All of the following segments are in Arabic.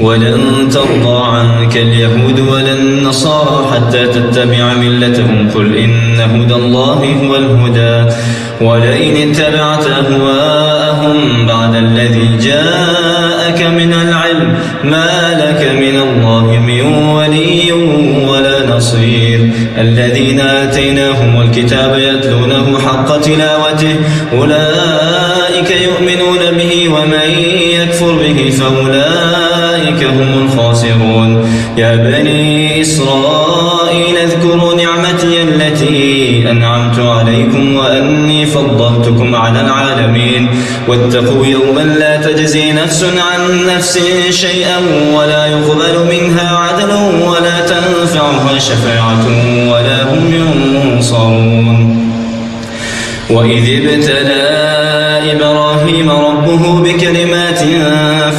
ولن ترضى عنك اليهود ولا النصارى حتى تتبع ملتهم قل إن هدى الله هو الهدى ولئن اتبعت أهواءهم بعد الذي جاءك من العلم ما لك من الله من ولي ولا نصير الذين آتيناهم الكتاب يتلونه حق تلاوته أولئك يؤمنون به ومن يكفر به فأولئك هم الخاسرون يا بني إسرائيل اذكروا نعمتي التي أنعمت عليكم وأني فضلتكم على العالمين واتقوا يوما لا تجزي نفس عن نفس شيئا ولا يقبل منها عدل ولا تنفعها شفاعة ولا هم ينصرون وإذ ابتلى إبراهيم ربه بكلمات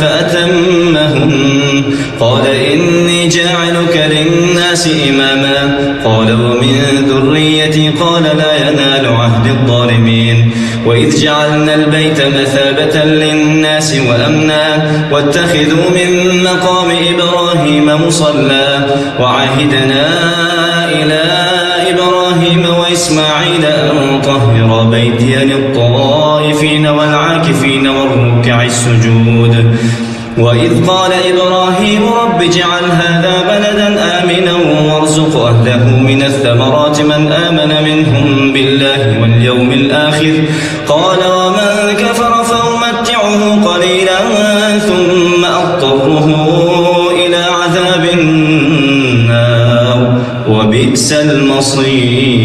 فأتمهن قال إني جاعلك للناس إماما قال ومن ذريتي قال لا ينال عهد الظالمين وإذ جعلنا البيت مثابة للناس وأمنا واتخذوا من مقام إبراهيم مصلى وعهدنا إلى إبراهيم وإسماعيل أن طهر بيتي للطائفين والعاكفين والركع السجود وإذ قال إبراهيم رب اجعل هذا بلدا آمنا وارزق أهله من الثمرات من آمن منهم بالله واليوم الآخر قال ومن كفر فأمتعه قليلا ثم أضطره إلى عذاب النار وبئس المصير.